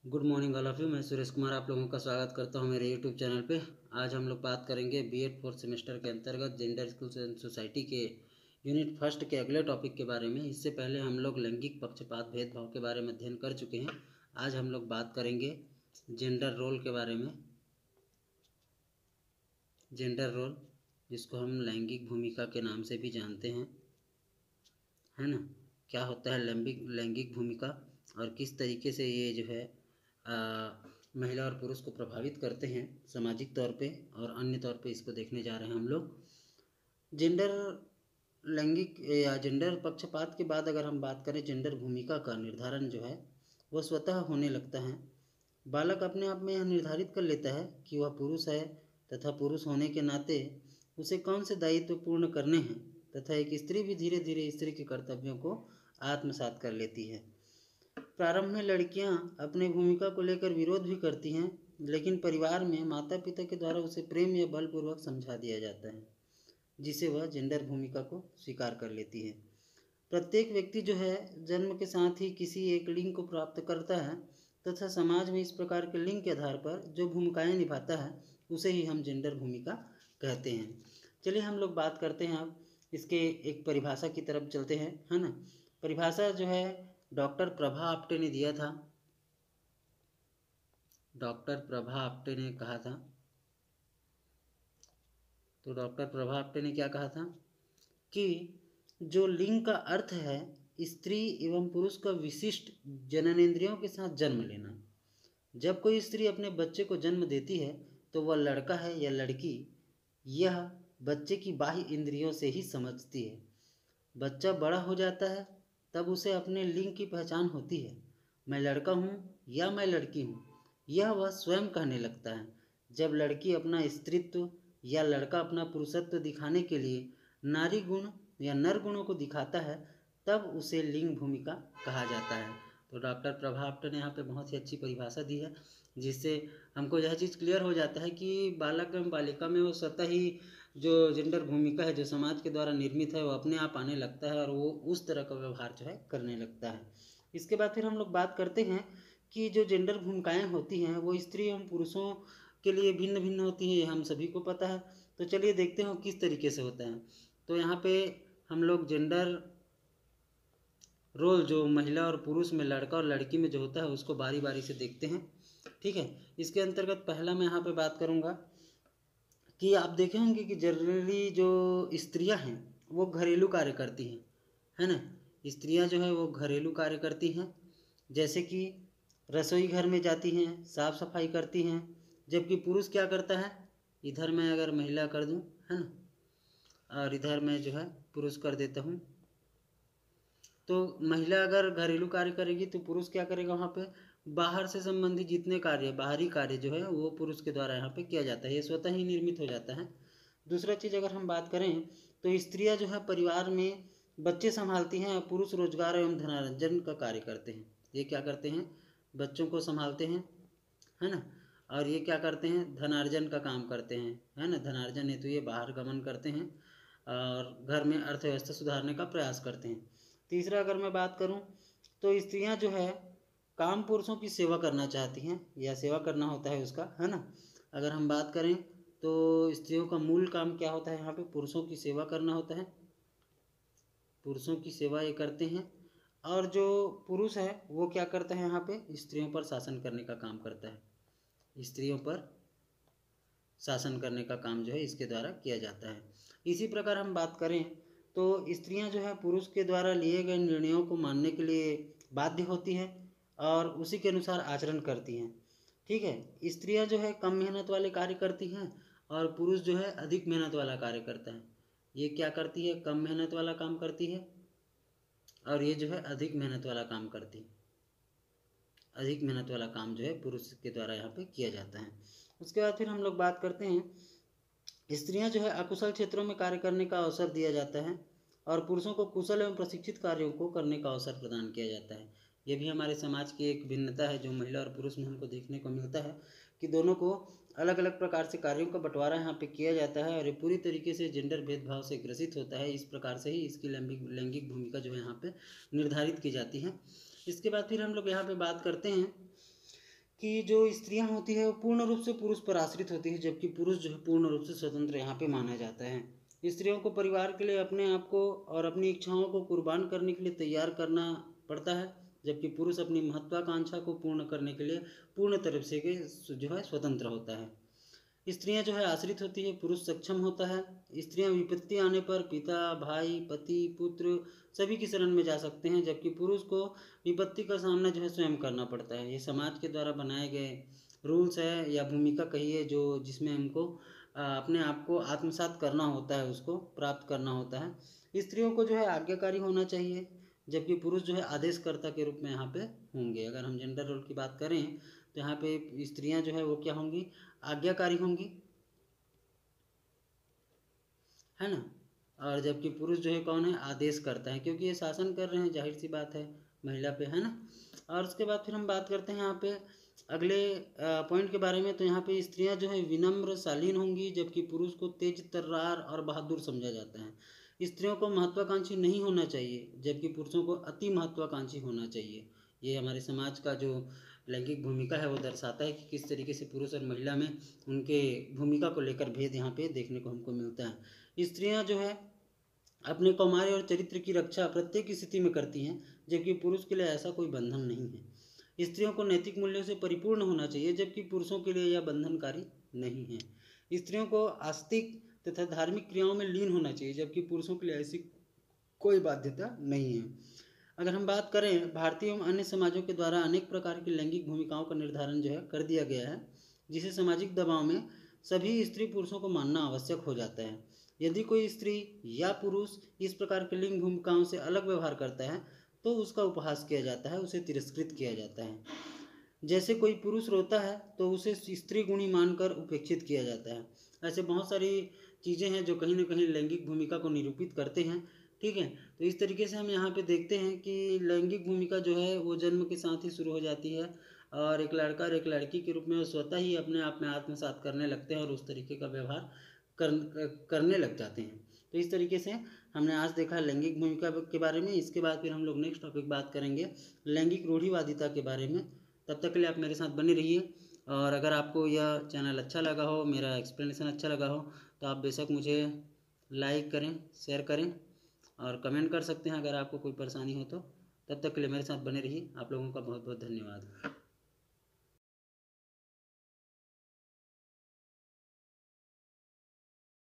Good morning all of you. मैं सुरेश कुमार आप लोगों का स्वागत करता हूं मेरे यूट्यूब चैनल पे। आज हम लोग बात करेंगे बीएड फोर्थ सेमेस्टर के अंतर्गत जेंडर स्कूल्स एंड सोसाइटी के यूनिट फर्स्ट के अगले टॉपिक के बारे में। इससे पहले हम लोग लैंगिक पक्षपात भेदभाव के बारे में अध्ययन कर चुके हैं। आज हम लोग बात करेंगे जेंडर रोल के बारे में। जेंडर रोल, जिसको हम लैंगिक भूमिका के नाम से भी जानते हैं, है ना। क्या होता है लैंगिक भूमिका और किस तरीके से ये जो है महिला और पुरुष को प्रभावित करते हैं सामाजिक तौर पे और अन्य तौर पे, इसको देखने जा रहे हैं हम लोग। जेंडर लैंगिक या जेंडर पक्षपात के बाद अगर हम बात करें, जेंडर भूमिका का निर्धारण जो है वह स्वतः होने लगता है। बालक अपने आप में यह निर्धारित कर लेता है कि वह पुरुष है तथा पुरुष होने के नाते उसे कौन से दायित्व पूर्ण करने हैं, तथा एक स्त्री भी धीरे धीरे स्त्री के कर्तव्यों को आत्मसात कर लेती है। प्रारंभ में लड़कियां अपने भूमिका को लेकर विरोध भी करती हैं, लेकिन परिवार में माता पिता के द्वारा उसे प्रेम या बलपूर्वक समझा दिया जाता है, जिसे वह जेंडर भूमिका को स्वीकार कर लेती है। प्रत्येक व्यक्ति जो है जन्म के साथ ही किसी एक लिंग को प्राप्त करता है, तथा समाज में इस प्रकार के लिंग के आधार पर जो भूमिकाएं निभाता है उसे ही हम जेंडर भूमिका कहते हैं। चलिए हम लोग बात करते हैं, अब इसके एक परिभाषा की तरफ चलते हैं, है ना। परिभाषा जो है डॉक्टर प्रभा आप्टे ने दिया था। डॉक्टर प्रभा आप्टे ने कहा था, तो डॉक्टर प्रभा आप्टे ने क्या कहा था कि जो लिंग का अर्थ है स्त्री एवं पुरुष का विशिष्ट जननेंद्रियों के साथ जन्म लेना। जब कोई स्त्री अपने बच्चे को जन्म देती है तो वह लड़का है या लड़की, यह बच्चे की बाह्य इंद्रियों से ही समझती है। बच्चा बड़ा हो जाता है तब उसे अपने लिंग की पहचान होती है। मैं लड़का हूँ या मैं लड़की हूँ, यह वह स्वयं कहने लगता है। जब लड़की अपना स्त्रीत्व या लड़का अपना पुरुषत्व दिखाने के लिए नारी गुण या नर गुणों को दिखाता है, तब उसे लिंग भूमिका कहा जाता है। तो डॉक्टर प्रभा आप्टे ने यहाँ पे बहुत ही अच्छी परिभाषा दी है, जिससे हमको यह चीज़ क्लियर हो जाता है कि बालक एवं बालिका में वो स्वतः ही जो जेंडर भूमिका है जो समाज के द्वारा निर्मित है वो अपने आप आने लगता है और वो उस तरह का व्यवहार जो है करने लगता है। इसके बाद फिर हम लोग बात करते हैं कि जो जेंडर भूमिकाएं होती हैं वो स्त्री एवं पुरुषों के लिए भिन्न भिन्न होती हैं, हम सभी को पता है। तो चलिए देखते हैं किस तरीके से होता है। तो यहाँ पे हम लोग जेंडर रोल जो महिला और पुरुष में, लड़का और लड़की में जो होता है उसको बारी बारी से देखते हैं, ठीक है। इसके अंतर्गत पहला मैं यहाँ पे बात करूँगा कि आप देखे होंगे कि जनरली जो स्त्रियां हैं वो घरेलू कार्य करती हैं, है ना। स्त्रियां जो है वो घरेलू कार्य करती हैं, जैसे कि रसोई घर में जाती हैं, साफ सफाई करती हैं। जबकि पुरुष क्या करता है, इधर मैं अगर महिला कर दूं, है ना, और इधर मैं जो है पुरुष कर देता हूँ। तो महिला अगर घरेलू कार्य करेगी तो पुरुष क्या करेगा, वहाँ पे बाहर से संबंधित जितने कार्य, बाहरी कार्य जो है वो पुरुष के द्वारा यहाँ पे किया जाता है, ये स्वतः ही निर्मित हो जाता है। दूसरा चीज़ अगर हम बात करें तो स्त्रियां जो है परिवार में बच्चे संभालती हैं, पुरुष रोजगार एवं धनार्जन का कार्य करते हैं। ये क्या करते हैं, बच्चों को संभालते हैं, है ना, और ये क्या करते हैं, धनार्जन का काम करते हैं, है ना। धनार्जन हेतु ये बाहर गमन करते हैं और घर में अर्थव्यवस्था सुधारने का प्रयास करते हैं। तीसरा अगर मैं बात करूं तो स्त्रियां जो है काम पुरुषों की सेवा करना चाहती हैं, या सेवा करना होता है उसका, है ना। अगर हम बात करें तो स्त्रियों का मूल काम क्या होता है, यहाँ पे पुरुषों की सेवा करना होता है, पुरुषों की सेवा ये करते हैं। और जो पुरुष है वो क्या करता है, यहाँ पे स्त्रियों पर शासन करने का काम करता है। स्त्रियों पर शासन करने का काम जो है इसके द्वारा किया जाता है। इसी प्रकार हम बात करें तो स्त्रियां जो है पुरुष के द्वारा लिए गए निर्णयों को मानने के लिए बाध्य होती हैं और उसी के अनुसार आचरण करती हैं, ठीक है। स्त्रियां जो है कम मेहनत वाले कार्य करती हैं और पुरुष जो है अधिक मेहनत वाला कार्य करता है। ये क्या करती है, कम मेहनत वाला काम करती है और ये जो है अधिक मेहनत वाला काम करती है। अधिक मेहनत वाला काम जो है पुरुष के द्वारा यहाँ पे किया जाता है। उसके बाद फिर हम लोग बात करते हैं, स्त्रियां जो है अकुशल क्षेत्रों में कार्य करने का अवसर दिया जाता है और पुरुषों को कुशल एवं प्रशिक्षित कार्यों को करने का अवसर प्रदान किया जाता है। ये भी हमारे समाज की एक भिन्नता है जो महिला और पुरुष में हमको देखने को मिलता है कि दोनों को अलग अलग प्रकार से कार्यों का बंटवारा यहाँ पे किया जाता है और ये पूरी तरीके से जेंडर भेदभाव से ग्रसित होता है। इस प्रकार से ही इसकी लैंगिक भूमिका जो है यहाँ पे निर्धारित की जाती है। इसके बाद फिर हम लोग यहाँ पे बात करते हैं कि जो स्त्रियां होती है वो पूर्ण रूप से पुरुष पर आश्रित होती है, जबकि पुरुष जो है पूर्ण रूप से स्वतंत्र यहाँ पे माना जाता है। स्त्रियों को परिवार के लिए अपने आप को और अपनी इच्छाओं को कुर्बान करने के लिए तैयार करना पड़ता है, जबकि पुरुष अपनी महत्वाकांक्षा को पूर्ण करने के लिए पूर्ण तरफ से जो है स्वतंत्र होता है। स्त्रियां जो है आश्रित होती है, पुरुष सक्षम होता है। स्त्रियां विपत्ति आने पर पिता, भाई, पति, पुत्र सभी की शरण में जा सकते हैं, जबकि पुरुष को विपत्ति का सामना जो है स्वयं करना पड़ता है। ये समाज के द्वारा बनाए गए रूल्स है या भूमिका कहिए जो जिसमें हमको अपने आप को आत्मसात करना होता है, उसको प्राप्त करना होता है। स्त्रियों को जो है आज्ञाकारी होना चाहिए, जबकि पुरुष जो है आदेशकर्ता के रूप में यहाँ पे होंगे। अगर हम जेंडर रोल की बात करें तो यहाँ पे स्त्रियां जो है वो क्या होंगी, आज्ञाकारी होंगी, है ना। और जबकि पुरुष जो है कौन है, आदेश करता है, क्योंकि ये शासन कर रहे हैं, जाहिर सी बात है महिला पे, है ना। और उसके बाद फिर हम बात करते हैं यहाँ पे अगले पॉइंट के बारे में। तो यहाँ पे स्त्रियां जो है विनम्र शालीन होंगी, जबकि पुरुष को तेज तर्रार और बहादुर समझा जाता है। स्त्रियों को महत्वाकांक्षी नहीं होना चाहिए, जबकि पुरुषों को अति महत्वाकांक्षी होना चाहिए। ये हमारे समाज का जो लैंगिक भूमिका है वो दर्शाता है कि किस तरीके से पुरुष और महिला में उनके भूमिका को लेकर भेद यहाँ पे देखने को हमको मिलता है। स्त्रियां जो है अपने कौमार्य और चरित्र की रक्षा प्रत्येक स्थिति में करती हैं, जबकि पुरुष के लिए ऐसा कोई बंधन नहीं है। स्त्रियों को नैतिक मूल्यों से परिपूर्ण होना चाहिए, जबकि पुरुषों के लिए यह बंधनकारी नहीं है। स्त्रियों को आस्तिक तथा धार्मिक क्रियाओं में लीन होना चाहिए, जबकि पुरुषों के लिए ऐसी कोई बाध्यता नहीं है। अगर हम बात करें भारतीय एवं अन्य समाजों के द्वारा अनेक प्रकार की लैंगिक भूमिकाओं का निर्धारण जो है कर दिया गया है, जिसे सामाजिक दबाव में सभी स्त्री पुरुषों को मानना आवश्यक हो जाता है। यदि कोई स्त्री या पुरुष इस प्रकार की लिंग भूमिकाओं से अलग व्यवहार करता है तो उसका उपहास किया जाता है, उसे तिरस्कृत किया जाता है। जैसे कोई पुरुष रोता है तो उसे स्त्री गुणी मानकर उपेक्षित किया जाता है। ऐसे बहुत सारी चीज़ें हैं जो कहीं ना कहीं लैंगिक भूमिका को निरूपित करते हैं, ठीक है। तो इस तरीके से हम यहाँ पे देखते हैं कि लैंगिक भूमिका जो है वो जन्म के साथ ही शुरू हो जाती है, और एक लड़का और एक लड़की के रूप में वो स्वतः ही अपने आप में आत्मसात करने लगते हैं और उस तरीके का व्यवहार करने लग जाते हैं। तो इस तरीके से हमने आज देखा लैंगिक भूमिका के बारे में। इसके बाद फिर हम लोग नेक्स्ट टॉपिक बात करेंगे लैंगिक रूढ़िवादिता के बारे में। तब तक के लिए आप मेरे साथ बने रहिए, और अगर आपको यह चैनल अच्छा लगा हो, मेरा एक्सप्लेनेशन अच्छा लगा हो, तो आप बेशक मुझे लाइक करें, शेयर करें और कमेंट कर सकते हैं अगर आपको कोई परेशानी हो तो। तब तक के लिए मेरे साथ बने रहिए। आप लोगों का बहुत बहुत धन्यवाद।